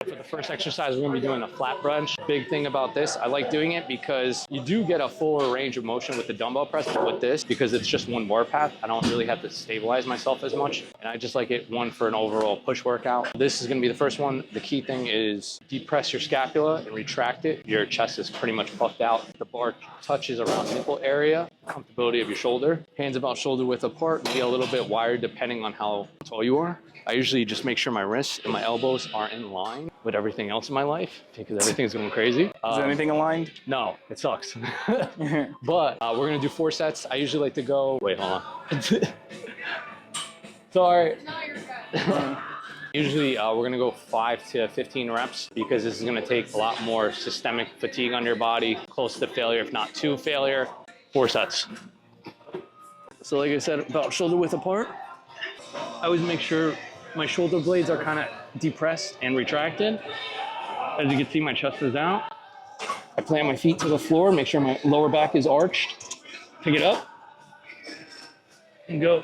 For the first exercise, we're gonna be doing a flat bench. Big thing about this, I like doing it because you do get a fuller range of motion with the dumbbell press, but with this, because it's just one bar path, I don't really have to stabilize myself as much. And I just like it, one, for an overall push workout. This is gonna be the first one. The key thing is depress your scapula and retract it. Your chest is pretty much puffed out. The bar touches around nipple area, comfortability of your shoulder. Hands about shoulder width apart, maybe a little bit wider depending on how tall you are. I usually just make sure my wrists and my elbows are in line with everything else in my life because everything's going crazy. Is anything aligned? No, it sucks. But we're going to do 4 sets. I usually like to go, wait, hold on. Sorry. No, you're good. Usually we're going to go 5 to 15 reps because this is going to take a lot more systemic fatigue on your body, close to failure, if not to failure. 4 sets. So like I said, about shoulder width apart. I always make sure my shoulder blades are kind of depressed and retracted. As you can see, my chest is out. I plant my feet to the floor, make sure my lower back is arched. Pick it up and go.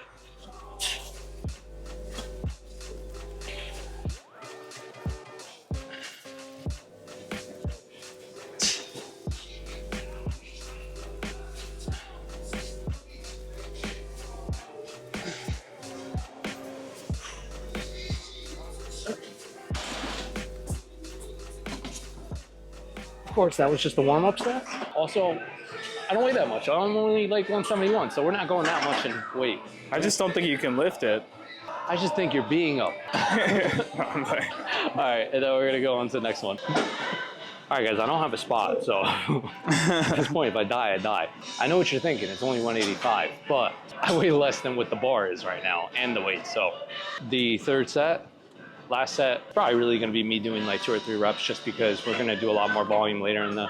Of course, that was just the warm-up set. Also, I don't weigh that much. I'm only like 171, so we're not going that much in weight. I just don't think you can lift it. I just think you're being up. All right, and then we're gonna go on to the next one. All right, guys, I don't have a spot, so at this point, if I die, I die. I know what you're thinking. It's only 185, but I weigh less than what the bar is right now and the weight. So the third set, last set, probably really gonna be me doing like 2 or 3 reps just because we're gonna do a lot more volume later in the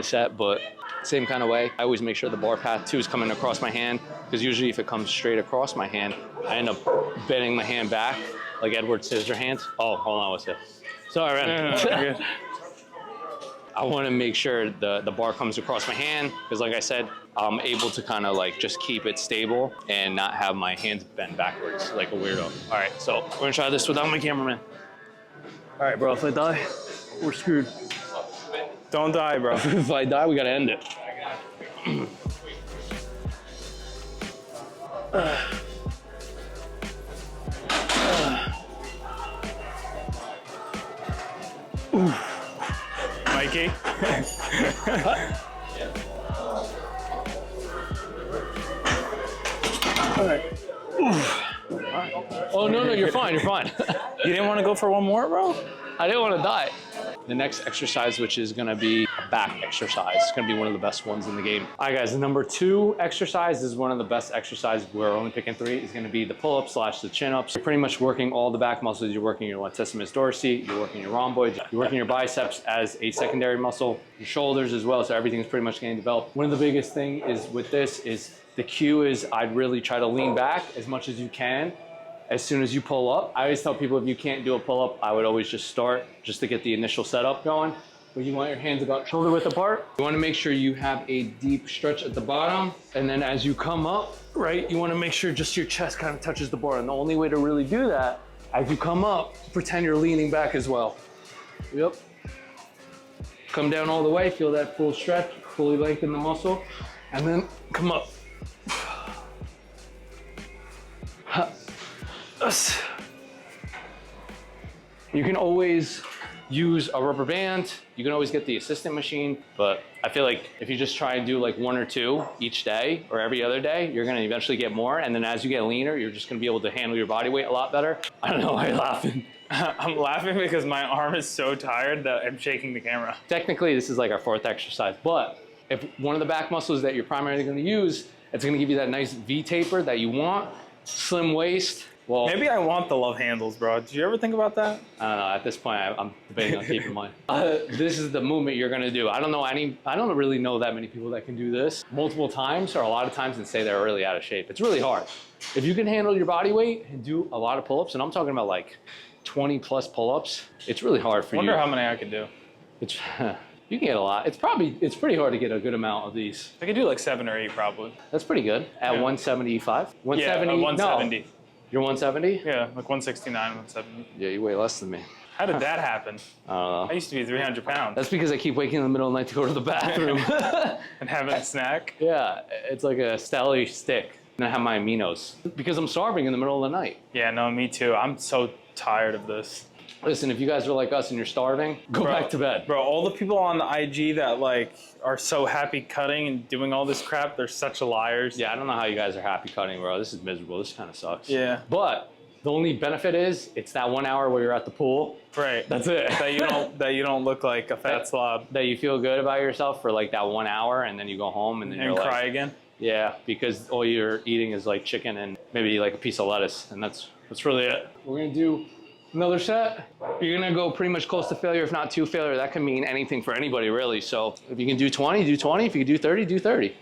set, but same kind of way. I always make sure the bar path too is coming across my hand because usually if it comes straight across my hand, I end up bending my hand back like Edward Scissorhands. Oh, hold on, what's it? Sorry, man. I want to make sure the bar comes across my hand because like I said, I'm able to kind of like just keep it stable and not have my hands bent backwards like a weirdo. All right, so we're gonna try this without my cameraman. All right, bro, if I die, we're screwed. Don't die, bro. If I die, we gotta end it. Mikey? All right. Oh, no, you're fine, you're fine. You didn't want to go for one more, bro? I didn't want to die. The next exercise, which is gonna be a back exercise. It's gonna be one of the best ones in the game. All right, guys, the number 2 exercise is one of the best exercises. We're only picking 3. Is gonna be the pull-ups / the chin-ups. You're pretty much working all the back muscles. You're working your latissimus dorsi, you're working your rhomboids, you're working your biceps as a secondary muscle, your shoulders as well, so everything's pretty much getting developed. One of the biggest thing is with this is the cue is I'd really try to lean back as much as you can. As soon as you pull up, I always tell people if you can't do a pull-up, I would always just start just to get the initial setup going. But you want your hands about shoulder width apart. You want to make sure you have a deep stretch at the bottom. And then as you come up, right, you want to make sure just your chest kind of touches the bar. And the only way to really do that, as you come up, pretend you're leaning back as well. Yep. Come down all the way, feel that full stretch, fully lengthen the muscle, and then come up. You can always use a rubber band. You can always get the assistant machine, but I feel like if you just try and do like 1 or 2 each day or every other day, you're gonna eventually get more. And then as you get leaner, you're just gonna be able to handle your body weight a lot better. I don't know why you're laughing. I'm laughing because my arm is so tired that I'm shaking the camera. Technically, this is like our 4th exercise, but if one of the back muscles that you're primarily gonna use, it's gonna give you that nice V taper that you want, slim waist. Well, maybe I want the love handles, bro. Did you ever think about that? I don't know. At this point, I'm debating on keeping mine. This is the movement you're gonna do. I don't really know that many people that can do this multiple times or a lot of times and say they're really out of shape. It's really hard. If you can handle your body weight and do a lot of pull-ups, and I'm talking about like 20 plus pull-ups, it's really hard for you. I wonder how many I could do. It's, you can get a lot. It's pretty hard to get a good amount of these. I could do like 7 or 8 probably. That's pretty good. At 175? 170? Yeah, 170. No. You're 170? Yeah, like 169, 170. Yeah, you weigh less than me. How did that happen? I don't know. I used to be 300 pounds. That's because I keep waking in the middle of the night to go to the bathroom. And having a snack? Yeah, it's like a Stelly stick. And I have my aminos because I'm starving in the middle of the night. Yeah, no, me too. I'm so tired of this. Listen, if you guys are like us and you're starving, go back to bed. Bro, all the people on the IG that like are so happy cutting and doing all this crap, they're such liars. Yeah, I don't know how you guys are happy cutting, bro. This is miserable. This kind of sucks. Yeah. But the only benefit is it's that 1 hour where you're at the pool. Right. That's it. that you don't look like a fat slob. That you feel good about yourself for like that 1 hour, and then you go home and then you're cry like, again. Yeah, because all you're eating is like chicken and maybe like a piece of lettuce, and that's really it. We're gonna do another set. You're gonna go pretty much close to failure, if not to failure. That can mean anything for anybody, really. So if you can do 20, do 20. If you can do 30, do 30.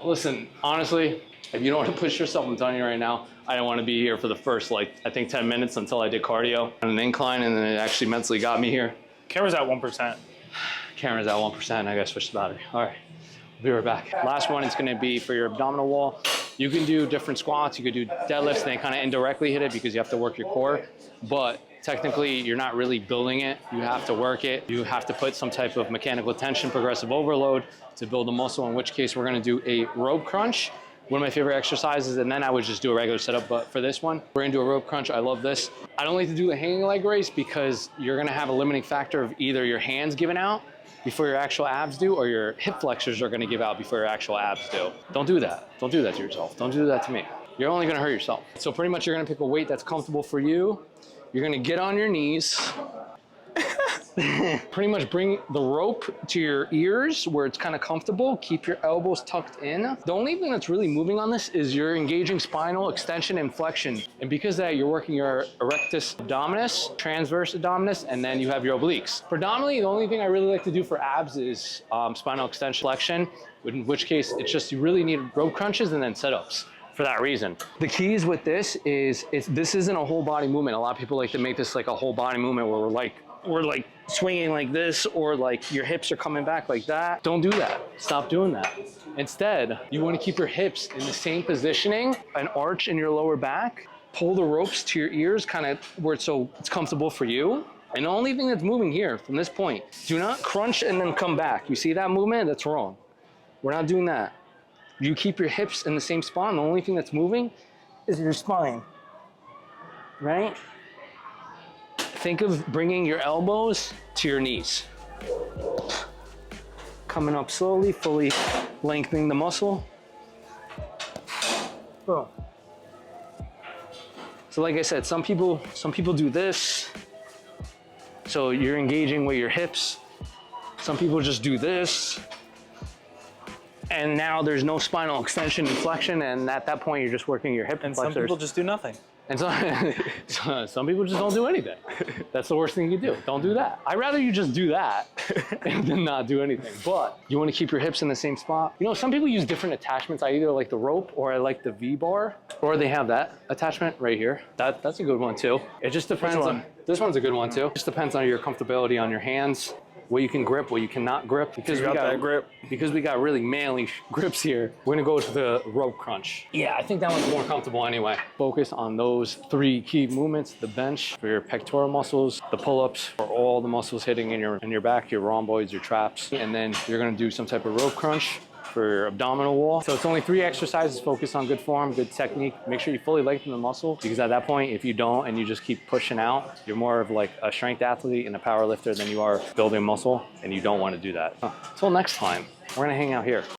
Listen, honestly, if you don't want to push yourself, I'm telling you right now, I didn't want to be here for the first, like, I think 10 minutes until I did cardio on an incline, and then it actually mentally got me here. Camera's at 1%. Camera's at 1%, I gotta switch the battery. All right, we'll be right back. Last one is gonna be for your abdominal wall. You can do different squats, you could do deadlifts, and they kind of indirectly hit it because you have to work your core, but technically you're not really building it. You have to work it. You have to put some type of mechanical tension, progressive overload to build a muscle, in which case we're gonna do a rope crunch, one of my favorite exercises, and then I would just do a regular setup. But for this one, we're gonna do a rope crunch. I love this. I don't like to do the hanging leg raise because you're gonna have a limiting factor of either your hands giving out before your actual abs do, or your hip flexors are gonna give out before your actual abs do. Don't do that. Don't do that to yourself. Don't do that to me. You're only gonna hurt yourself. So pretty much you're gonna pick a weight that's comfortable for you. You're gonna get on your knees. Pretty much bring the rope to your ears where it's kind of comfortable. Keep your elbows tucked in. The only thing that's really moving on this is you're engaging spinal extension and flexion. And because of that, you're working your erectus abdominis, transverse abdominis, and then you have your obliques. Predominantly, the only thing I really like to do for abs is spinal extension, flexion, in which case it's just you really need rope crunches and then sit-ups. For that reason. The keys with this is this isn't a whole body movement. A lot of people like to make this like a whole body movement where we're like swinging like this, or like your hips are coming back like that. Don't do that. Stop doing that. Instead, you want to keep your hips in the same positioning, an arch in your lower back, pull the ropes to your ears kind of where it's comfortable for you. And the only thing that's moving here from this point, do not crunch and then come back. You see that movement? That's wrong. We're not doing that. You keep your hips in the same spot, and the only thing that's moving is your spine, right? Think of bringing your elbows to your knees. Coming up slowly, fully lengthening the muscle. Boom. So like I said, some people do this. So you're engaging with your hips. Some people just do this. And now there's no spinal extension and flexion, and at that point, you're just working your hip and flexors. some people just do nothing. And some people just don't do anything. That's the worst thing you do. Don't do that. I'd rather you just do that than not do anything. But you want to keep your hips in the same spot. You know, some people use different attachments. I either like the rope, or I like the V-bar, or they have that attachment right here. That's a good one too. It just depends on, this one's a good one too. It just depends on your comfortability on your hands, what you can grip, what you cannot grip. Because we got that grip. Because we got really manly grips here, we're gonna go to the rope crunch. Yeah, I think that one's more comfortable anyway. Focus on those 3 key movements: the bench for your pectoral muscles, the pull-ups for all the muscles hitting in your back, your rhomboids, your traps, and then you're gonna do some type of rope crunch for your abdominal wall. So it's only 3 exercises. Focus on good form, good technique. Make sure you fully lengthen the muscle, because at that point, if you don't and you just keep pushing out, you're more of like a strength athlete and a power lifter than you are building muscle, and you don't want to do that. Until next time, we're gonna hang out here.